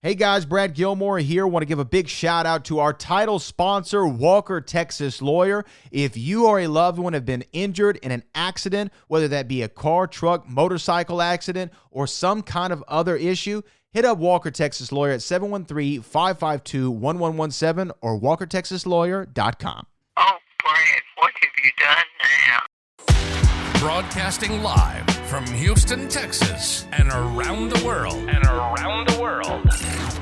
Hey guys, Brad Gilmore here. Want to give a big shout out to our title sponsor, Walker Texas Lawyer. If you or a loved one have been injured in an accident, whether that be a car, truck, motorcycle accident, or some kind of other issue, hit up Walker Texas Lawyer at 713-552-1117 or walkertexaslawyer.com. Oh, Brad, what have you done now? Broadcasting live from Houston, Texas, and around the world.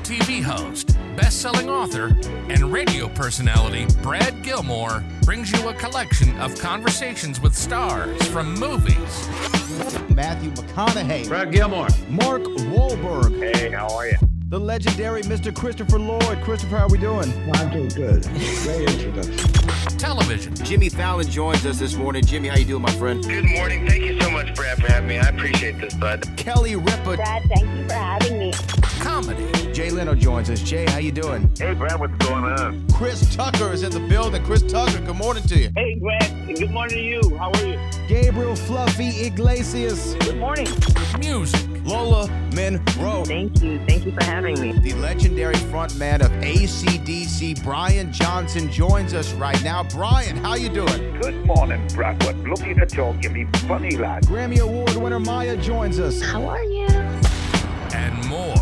TV host, best-selling author, and radio personality Brad Gilmore brings you a collection of conversations with stars from movies. Matthew McConaughey. Brad Gilmore. Mark Wahlberg. Hey, how are you? The legendary Mr. Christopher Lloyd. Christopher, how are we doing? I'm doing good. Great introduction. Television. Jimmy Fallon joins us this morning. Jimmy, how you doing, my friend? Good morning. Thank you so much, Brad, for having me. I appreciate this, bud. Kelly Ripa. Brad, thank you for having me. Comedy. Jay Leno joins us. Jay, how you doing? Hey, Brad, what's going on? Chris Tucker is in the building. Chris Tucker, good morning to you. Hey, Brad. Good morning to you. How are you? Gabriel Fluffy Iglesias. Good morning. Music. Lola Monroe. Thank you. Thank you for having me. The legendary frontman of AC/DC, Brian Johnson, joins us right now. Brian, how you doing? Good morning, Brad. What looking to talk to me, funny lad. Grammy Award winner Maya joins us. How are you? And more.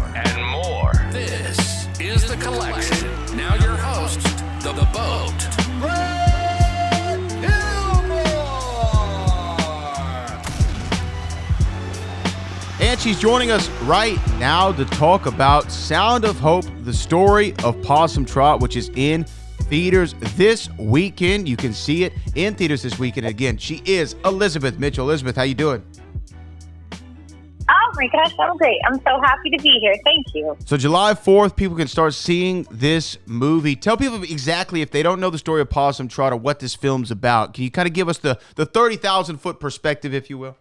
This is The Collection. Now your host, The Boat. Brad Gilmore! And she's joining us right now to talk about Sound of Hope, the story of Possum Trot, which is in theaters this weekend. You can see it in theaters this weekend. Again, she is Elizabeth Mitchell. Elizabeth, how you doing? Oh my gosh, I'm great. I'm so happy to be here. Thank you. So July 4th, people can start seeing this movie. Tell people exactly, if they don't know the story of Possum Trot or what this film's about. Can you kind of give us the 30,000-foot perspective, if you will?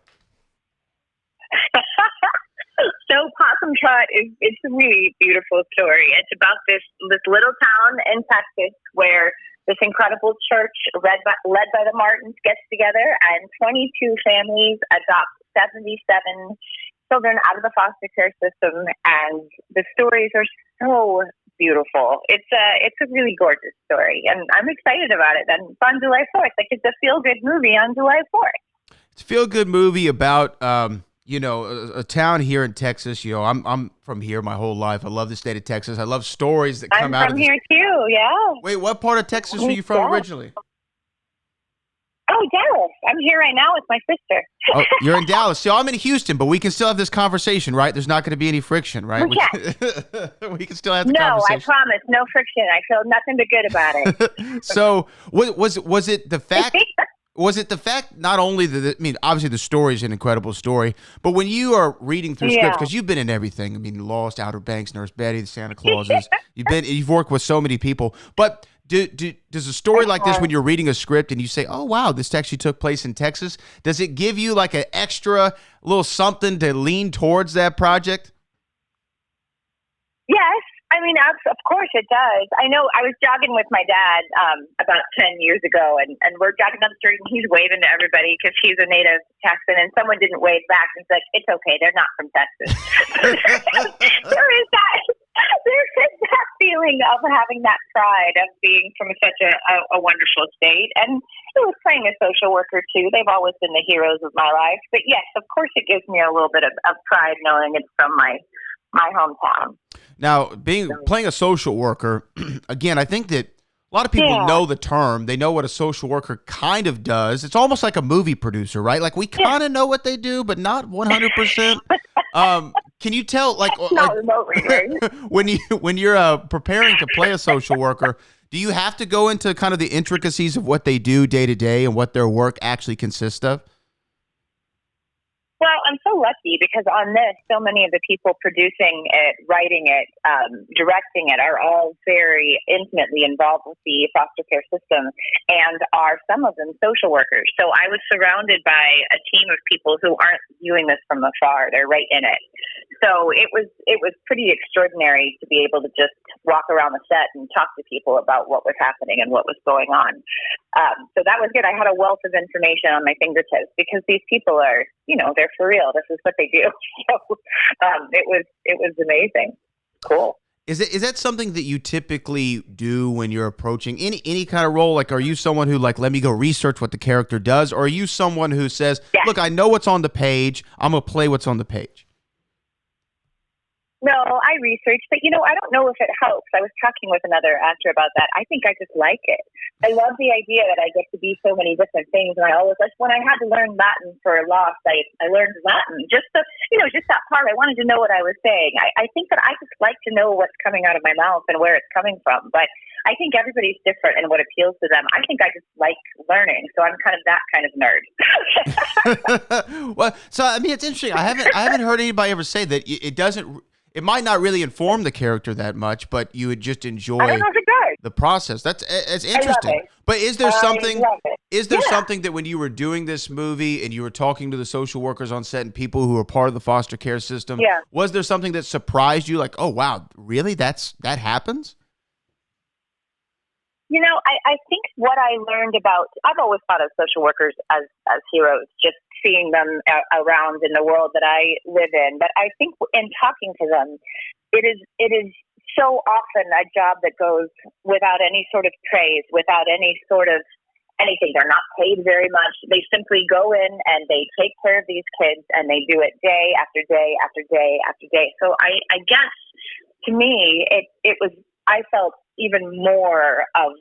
So Possum Trot it's a really beautiful story. It's about this little town in Texas where this incredible church led by the Martins gets together, and 22 families adopt 77 children out of the foster care system, and the stories are so beautiful. It's a really gorgeous story, and I'm excited about it. And it's on July 4th. Like, it's a feel-good movie on July 4th. It's a feel-good movie about a town here in Texas. You know, I'm from here my whole life. I love the state of Texas. I love stories that come out of I'm from here too. Yeah. Wait, what part of Texas are you from originally? Oh, Dallas. I'm here right now with my sister. Oh, you're in Dallas. So I'm in Houston, but we can still have this conversation, right? There's not going to be any friction, right? We can. We can still have the No, conversation. I promise. No friction. I feel nothing but good about it. So was it the fact... Was it the fact not only that, I mean, obviously the story is an incredible story, but when you are reading through scripts, because you've been in everything, I mean, Lost, Outer Banks, Nurse Betty, the Santa Clauses, you've worked with so many people, but does a story like this, when you're reading a script and you say, oh, wow, this actually took place in Texas, does it give you like an extra little something to lean towards that project? Yes. I mean, of course it does. I know I was jogging with my dad about 10 years ago, and we're jogging down the street, and he's waving to everybody because he's a native Texan, and someone didn't wave back. And he's like, it's okay, they're not from Texas. There is that feeling of having that pride of being from such a wonderful state. And it was playing a social worker, too. They've always been the heroes of my life. But yes, of course it gives me a little bit of pride knowing it's from my hometown. Now, playing a social worker, again, I think that a lot of people know the term. They know what a social worker kind of does. It's almost like a movie producer, right? Like, we kind of know what they do, but not 100%. Can you tell, not remotely, right? when you're preparing to play a social worker, do you have to go into kind of the intricacies of what they do day to day and what their work actually consists of? Well, I'm so lucky because on this, so many of the people producing it, writing it, directing it are all very intimately involved with the foster care system, and are some of them social workers. So I was surrounded by a team of people who aren't viewing this from afar. They're right in it. So it was pretty extraordinary to be able to just walk around the set and talk to people about what was happening and what was going on. So that was good. I had a wealth of information on my fingertips because these people are, they're for real. This is what they do. So it was amazing. Cool. Is that something that you typically do when you're approaching any kind of role? Like, are you someone who like, let me go research what the character does? Or are you someone who says, look, I know what's on the page. I'm going to play what's on the page? No, I researched, but I don't know if it helps. I was talking with another actor about that. I think I just like it. I love the idea that I get to be so many different things. And I always, like, when I had to learn Latin for Lost, I learned Latin. Just that part. I wanted to know what I was saying. I think that I just like to know what's coming out of my mouth and where it's coming from. But I think everybody's different and what appeals to them. I think I just like learning. So I'm kind of that kind of nerd. Well, so, I mean, it's interesting. I haven't heard anybody ever say that it might not really inform the character that much, but you would just enjoy the process. It's interesting. But is there something something that when you were doing this movie and you were talking to the social workers on set and people who were part of the foster care system, was there something that surprised you? Like, oh wow, really? That happens? I think what I learned I've always thought of social workers as heroes, just seeing them around in the world that I live in. But I think in talking to them, it is so often a job that goes without any sort of praise, without any sort of anything. They're not paid very much. They simply go in and they take care of these kids, and they do it day after day after day after day. So I guess to me, I felt even more of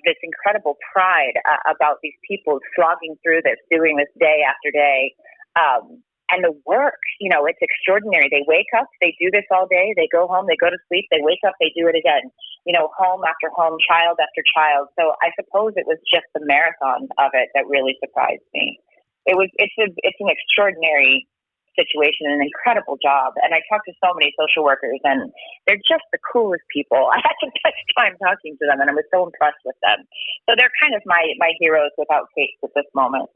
this incredible pride about these people slogging through this, doing this day after day. And the work, it's extraordinary. They wake up, they do this all day, they go home, they go to sleep, they wake up, they do it again, home after home, child after child. So I suppose it was just the marathon of it that really surprised me. It's an extraordinary situation, an incredible job. And I talked to so many social workers, and they're just the coolest people. I had such time talking to them, and I was so impressed with them. So they're kind of my heroes without capes at this moment.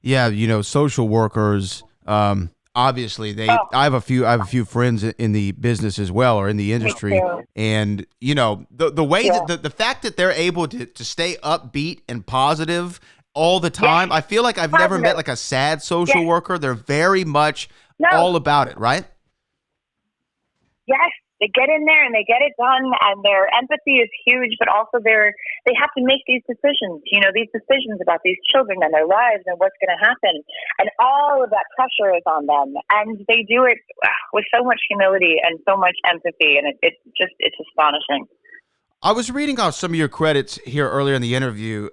Yeah, social workers, obviously I have a few friends in the business as well, or in the industry. And the way that the fact that they're able to stay upbeat and positive all the time. I feel like I've never met like a sad social worker. They're very much all about it, right? Yes, they get in there and they get it done, and their empathy is huge, but also they have to make these decisions, these decisions about these children and their lives and what's going to happen. And all of that pressure is on them, and they do it with so much humility and so much empathy, and it's astonishing. I was reading off some of your credits here earlier in the interview.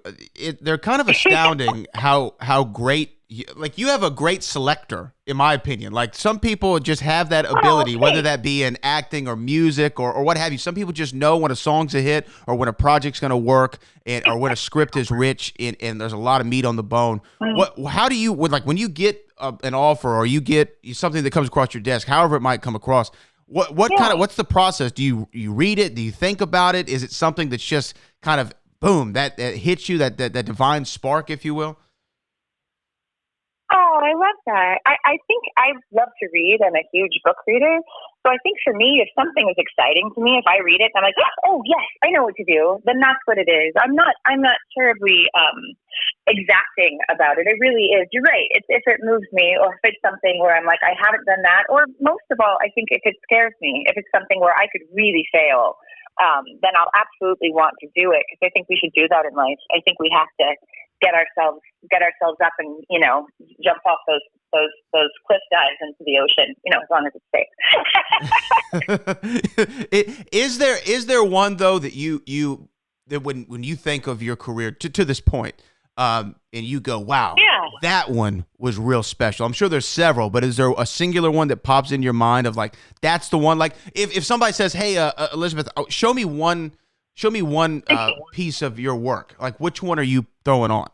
They're kind of astounding how great, like you have a great selector, in my opinion. Like some people just have that ability, whether that be in acting or music or what have you. Some people just know when a song's a hit or when a project's going to work or when a script is rich and there's a lot of meat on the bone. How do you, when you get an offer or you get something that comes across your desk, however it might come across, what's the process? Do you read it? Do you think about it? Is it something that's just kind of boom that hits you, that divine spark, if you will? Oh, I love that. I think I love to read. I'm a huge book reader. So I think for me, if something is exciting to me, if I read it, I'm like, oh yes, I know what to do. Then that's what it is. I'm not terribly exacting about it. It really is. You're right. If it moves me, or if it's something where I'm like, I haven't done that, or most of all, I think if it scares me, if it's something where I could really fail, then I'll absolutely want to do it, because I think we should do that in life. I think we have to get ourselves up and jump off those cliff dives into the ocean, as long as it's safe. Is there one though that that when you think of your career to this point, and you go, wow, that one was real special? I'm sure there's several, but is there a singular one that pops in your mind of like, that's the one? Like if somebody says, hey, Elizabeth, show me one piece of your work, like which one are you throwing on?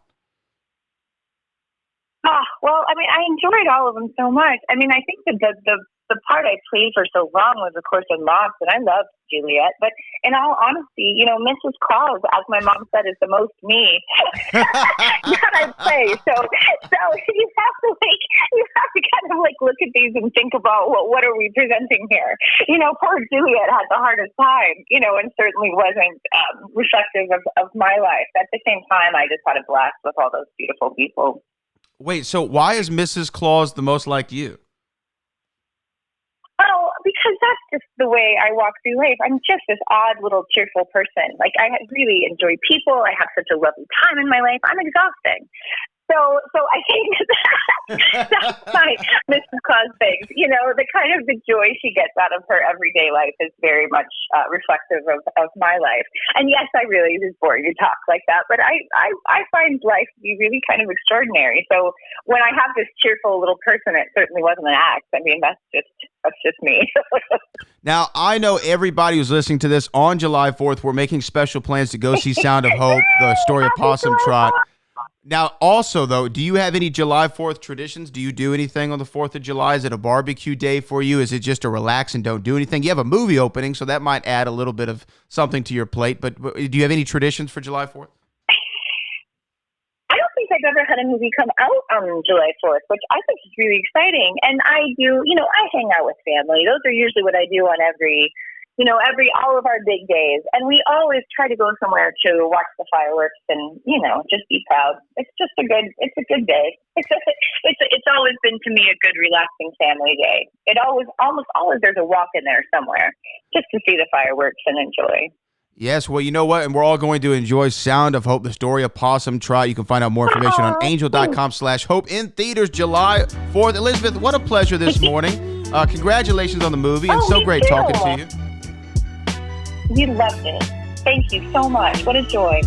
Well, I mean, I enjoyed all of them so much. I mean, I think that the part I played for so long was, of course, in Lost, and I loved Juliet. But in all honesty, Mrs. Claus, as my mom said, is the most me that I play. So you have to kind of like look at these and think about what are we presenting here. Poor Juliet had the hardest time, and certainly wasn't reflective of my life. At the same time, I just had a blast with all those beautiful people. Wait, so why is Mrs. Claus the most like you? Oh, because that's just the way I walk through life. I'm just this odd little cheerful person. Like, I really enjoy people. I have such a lovely time in my life. I'm exhausting. So I think that's my Mrs. Claus things. You know, the kind of the joy she gets out of her everyday life is very much reflective of my life. And yes, I realize it's boring to talk like that, but I find life to be really kind of extraordinary. So when I have this cheerful little person, it certainly wasn't an act. I mean, that's just me. Now, I know everybody who's listening to this on July 4th, we're making special plans to go see Sound of Hope, the story of Possum Trot. Now, also, though, do you have any July 4th traditions? Do you do anything on the 4th of July? Is it a barbecue day for you? Is it just a relax and don't do anything? You have a movie opening, so that might add a little bit of something to your plate. But do you have any traditions for July 4th? I don't think I've ever had a movie come out on July 4th, which I think is really exciting. And I do, I hang out with family. Those are usually what I do on all of our big days. And we always try to go somewhere to watch the fireworks and, just be proud. It's a good day. It's always been to me a good, relaxing family day. Almost always there's a walk in there somewhere just to see the fireworks and enjoy. Yes, well, you know what? And we're all going to enjoy Sound of Hope, the story of Possum Trot. You can find out more information on angel.com/hope in theaters July 4th. Elizabeth, what a pleasure this morning. Congratulations on the movie, and so great talking to you. You loved it. Thank you so much. What a joy.